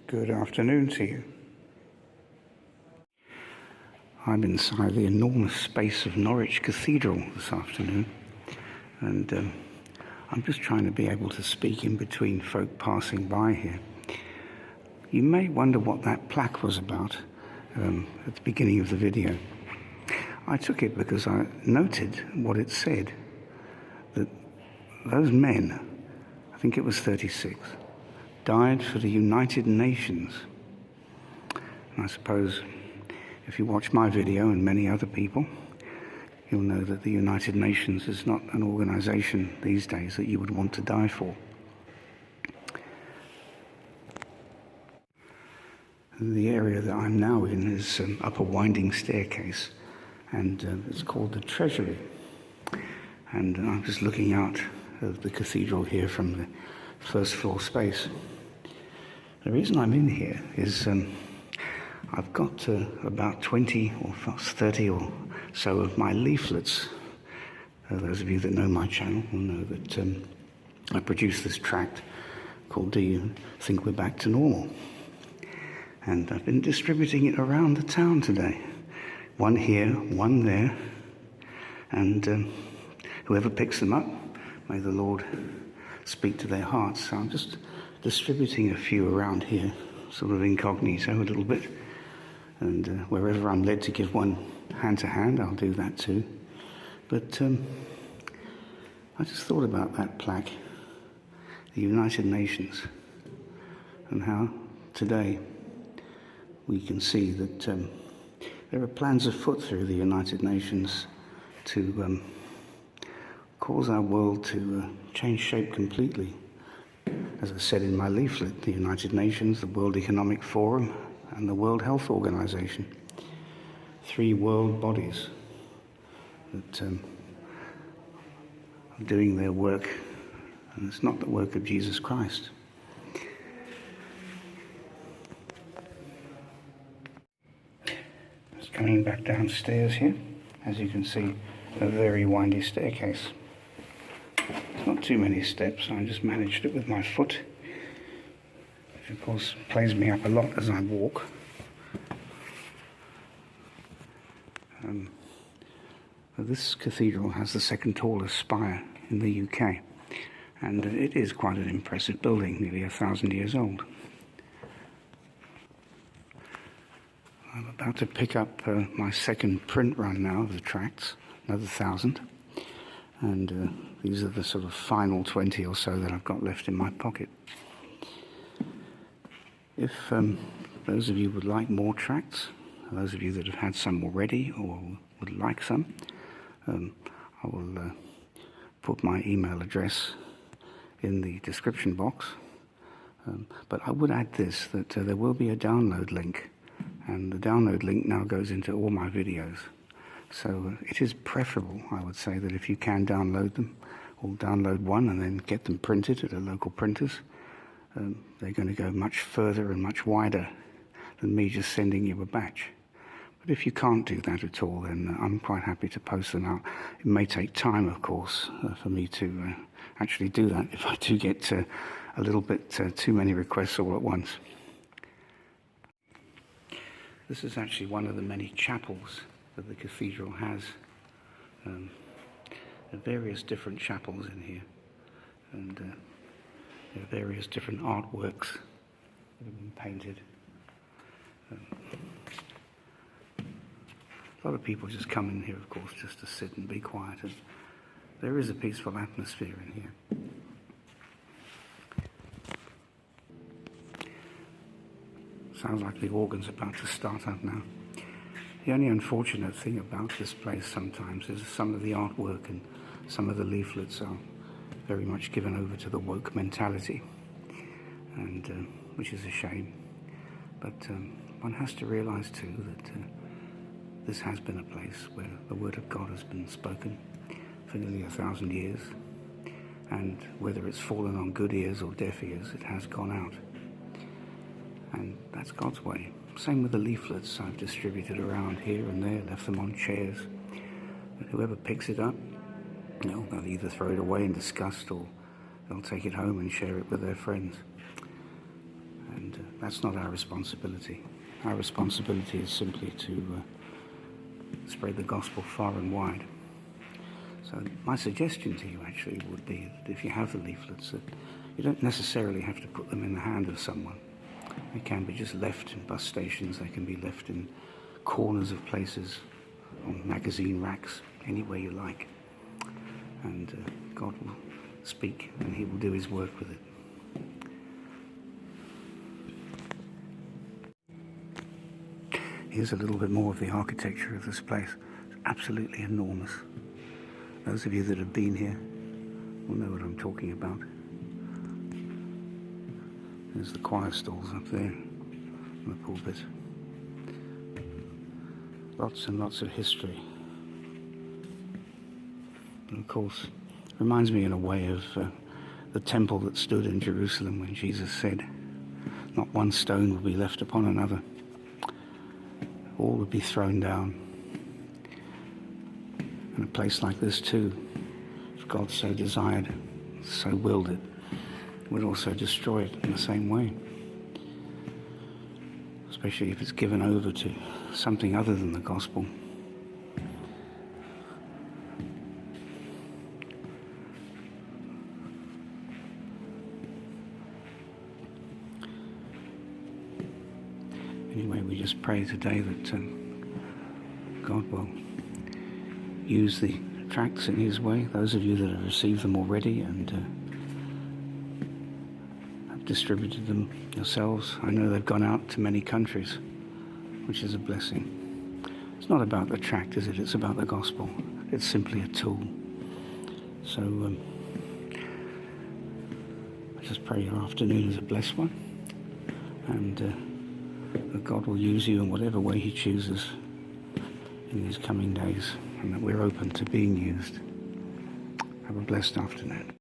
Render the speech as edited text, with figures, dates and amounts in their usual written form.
Good afternoon to you. I'm inside the enormous space of Norwich Cathedral this afternoon, and I'm just trying to be able to speak in between folk passing by here. You may wonder what that plaque was about at the beginning of the video. I took it because I noted what it said, that those men, I think it was 36, died for the United Nations. And I suppose if you watch my video and many other people, you'll know that the United Nations is not an organization these days that you would want to die for. The area that I'm now in is up a winding staircase, and it's called the Treasury. And I'm just looking out of the cathedral here from the first floor space. The reason I'm in here is I've got about 20 or 30 or so of my leaflets. Those of you that know my channel will know that I produced this tract called Do You Think We're Back to Normal? And I've been distributing it around the town today. One here, one there, and whoever picks them up, may the Lord speak to their hearts. So I'm just distributing a few around here, sort of incognito a little bit. And wherever I'm led to give one hand to hand, I'll do that too. But I just thought about that plaque, the United Nations, and how today we can see that there are plans afoot through the United Nations to cause our world to change shape completely. As I said in my leaflet, the United Nations, the World Economic Forum, and the World Health Organization. 3 world bodies that are doing their work, and it's not the work of Jesus Christ. Just coming back downstairs here, as you can see, a very windy staircase. It's not too many steps, I just managed it with my foot. Which of course plays me up a lot as I walk. This cathedral has the second tallest spire in the UK, and it is quite an impressive building, nearly 1,000 years old. I'm about to pick up my second print run now of the tracts, another 1,000, and these are the sort of final 20 or so that I've got left in my pocket. If those of you would like more tracts, those of you that have had some already or would like some, I will put my email address in the description box. But I would add this, that there will be a download link, and the download link now goes into all my videos. So it is preferable, I would say, that if you can download them, or download one and then get them printed at a local printer's, they're going to go much further and much wider than me just sending you a batch. But if you can't do that at all, then I'm quite happy to post them out. It may take time, of course, for me to actually do that if I do get a little bit too many requests all at once. This is actually one of the many chapels that the cathedral has. There are various different chapels in here, and there are various different artworks that have been painted. A lot of people just come in here, of course, just to sit and be quiet, and there is a peaceful atmosphere in here. Sounds like the organ's about to start up now. The only unfortunate thing about this place sometimes is some of the artwork and some of the leaflets are very much given over to the woke mentality, and which is a shame. But one has to realize too that this has been a place where the word of God has been spoken for nearly 1,000 years, and whether it's fallen on good ears or deaf ears, it has gone out. And that's God's way. Same with the leaflets I've distributed around here and there, left them on chairs. But whoever picks it up, they'll either throw it away in disgust or they'll take it home and share it with their friends. And That's not our responsibility. Our responsibility is simply to spread the gospel far and wide. So my suggestion to you actually would be that if you have the leaflets, that you don't necessarily have to put them in the hand of someone. They can be just left in bus stations, they can be left in corners of places, on magazine racks, anywhere you like. And God will speak and he will do his work with it. Here's a little bit more of the architecture of this place. It's absolutely enormous. Those of you that have been here will know what I'm talking about. There's the choir stalls up there, and the pulpit. Lots and lots of history. And of course, reminds me in a way of the temple that stood in Jerusalem when Jesus said, not one stone will be left upon another. All would be thrown down. And a place like this too, if God so desired, so willed it, would also destroy it in the same way. Especially if it's given over to something other than the gospel. Anyway, we just pray today that God will use the tracts in his way. Those of you that have received them already and have distributed them yourselves, I know they've gone out to many countries, which is a blessing. It's not about the tract, is it? It's about the gospel. It's simply a tool. So I just pray your afternoon is a blessed one, and that God will use you in whatever way he chooses in these coming days, and that we're open to being used. Have a blessed afternoon.